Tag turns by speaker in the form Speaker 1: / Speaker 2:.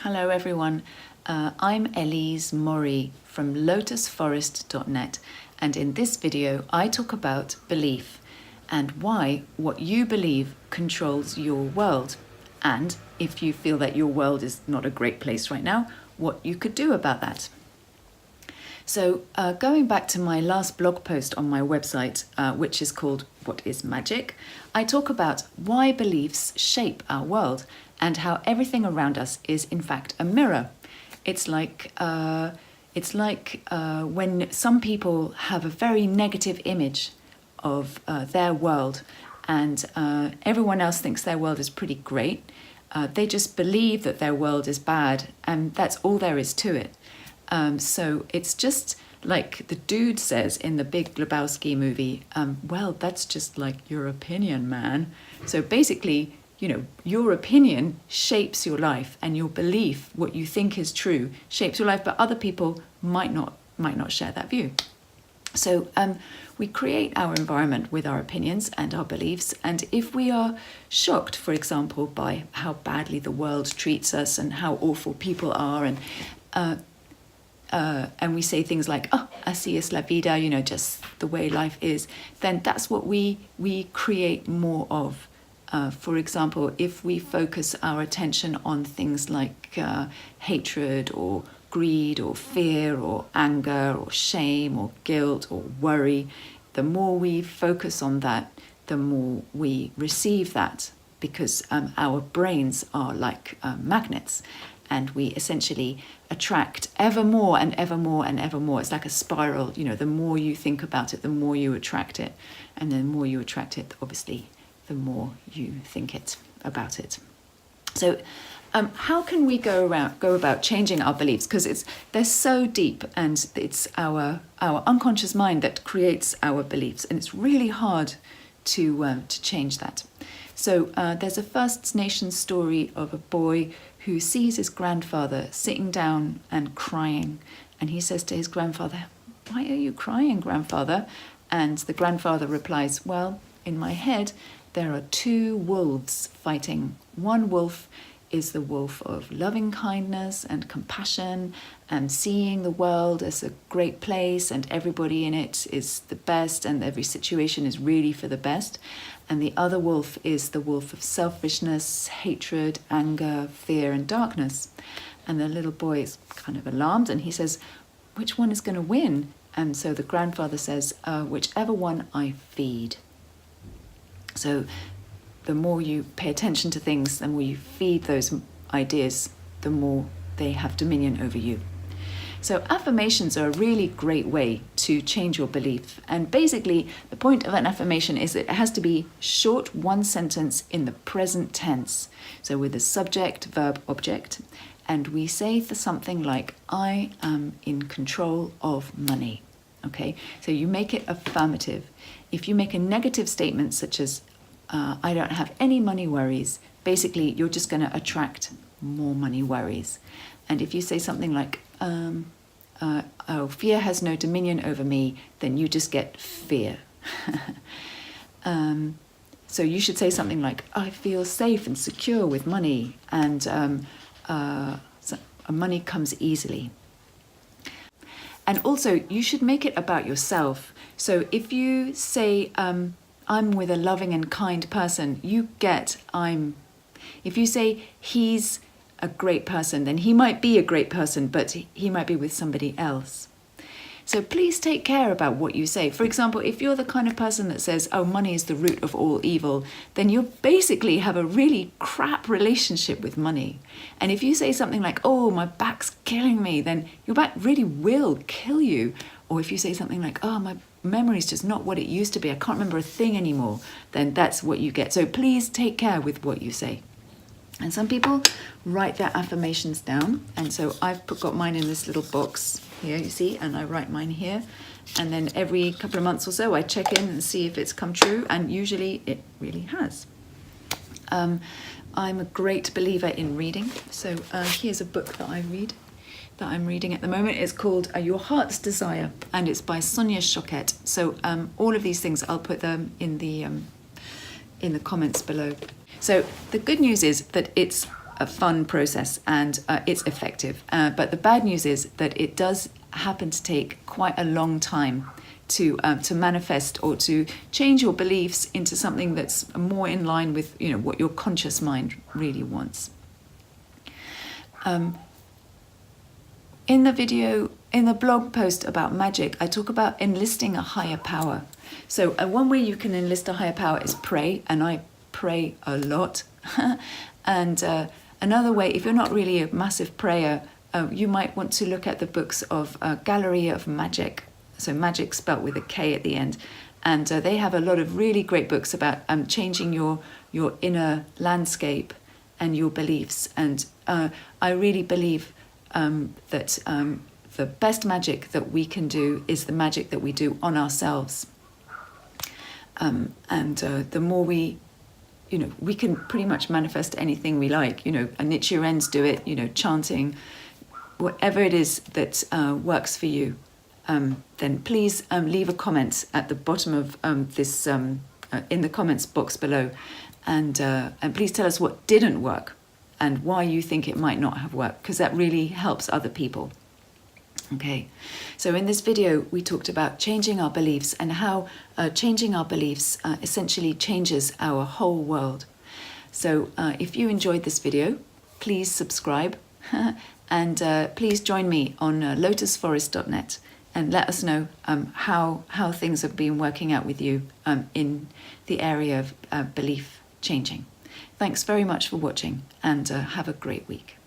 Speaker 1: Hello everyone, I'm Elise Mori from lotusforest.net, and in this video I talk about belief and why what you believe controls your world, and if you feel that your world is not a great place right now, what you could do about that. So going back to my last blog post on my website, which is called What is Magic, I talk about why beliefs shape our world and how everything around us is in fact a mirror. It's like when some people have a very negative image of their world and everyone else thinks their world is pretty great. They just believe that their world is bad, and that's all there is to it. So it's just like the dude says in the Big Lebowski movie, well, that's just like your opinion, man. So basically, you know, your opinion shapes your life, and your belief, what you think is true, shapes your life, but other people might not share that view. So we create our environment with our opinions and our beliefs, and if we are shocked, for example, by how badly the world treats us and how awful people are, and we say things like, oh, así es la vida, you know, just the way life is, then that's what we create more of. For example, if we focus our attention on things like hatred or greed or fear or anger or shame or guilt or worry, the more we focus on that, the more we receive that, because our brains are like magnets, and we essentially attract ever more and ever more and ever more. It's like a spiral, you know, the more you think about it, the more you attract it, and the more you attract it, obviously, the more you think about it. So how can we go about changing our beliefs? Because they're so deep, and it's our unconscious mind that creates our beliefs, and it's really hard to change that. So there's a First Nations story of a boy who sees his grandfather sitting down and crying, and he says to his grandfather, "Why are you crying, grandfather?" And the grandfather replies, "Well, in my head there are two wolves fighting. One wolf is the wolf of loving kindness and compassion and seeing the world as a great place and everybody in it is the best and every situation is really for the best. And the other wolf is the wolf of selfishness, hatred, anger, fear, and darkness." And the little boy is kind of alarmed, and he says, "Which one is going to win?" And so the grandfather says, "Whichever one I feed." So the more you pay attention to things, the more you feed those ideas, the more they have dominion over you. So affirmations are a really great way to change your belief. And basically, the point of an affirmation is that it has to be short, one sentence in the present tense. So with a subject, verb, object. And we say something like, "I am in control of money." Okay, so you make it affirmative. If you make a negative statement such as, "I don't have any money worries," basically you're just going to attract more money worries. And if you say something like, "Oh, fear has no dominion over me," then you just get fear. So you should say something like, "I feel safe and secure with money," and so money comes easily. And also, you should make it about yourself. So if you say, "I'm with a loving and kind person," you get "I'm." If you say he's a great person, then he might be a great person, but he might be with somebody else. So please take care about what you say. For example, if you're the kind of person that says, "Oh, money is the root of all evil," then you basically have a really crap relationship with money. And if you say something like, "Oh, my back's killing me," then your back really will kill you. Or if you say something like, "Oh, my memory is just not what it used to be, I can't remember a thing anymore," then that's what you get. So please take care with what you say. And some people write their affirmations down, and so I've got mine in this little box here, you see, and I write mine here, and then every couple of months or so I check in and see if it's come true, and usually it really has. I'm a great believer in reading, so here's a book that I'm reading at the moment. It's called Your Heart's Desire, and it's by Sonia Choquette. So all of these things, I'll put them in the comments below. So the good news is that it's a fun process, and it's effective. But the bad news is that it does happen to take quite a long time to manifest or to change your beliefs into something that's more in line with, you know, what your conscious mind really wants. In the blog post about magic, I talk about enlisting a higher power. So one way you can enlist a higher power is pray, and I pray a lot. And another way, if you're not really a massive prayer, you might want to look at the books of Gallery of Magic. So magic spelt with a K at the end. And they have a lot of really great books about changing your inner landscape and your beliefs. And I really believe that the best magic that we can do is the magic that we do on ourselves. The more we can pretty much manifest anything we like. You know, Nichiren's do it, you know, chanting, whatever it is that works for you. Then please leave a comment at the bottom of this, in the comments box below. And please tell us what didn't work and why you think it might not have worked, because that really helps other people. Okay, so in this video we talked about changing our beliefs and how changing our beliefs essentially changes our whole world. So if you enjoyed this video, please subscribe and please join me on lotusforest.net and let us know how things have been working out with you in the area of belief changing. Thanks very much for watching, and have a great week.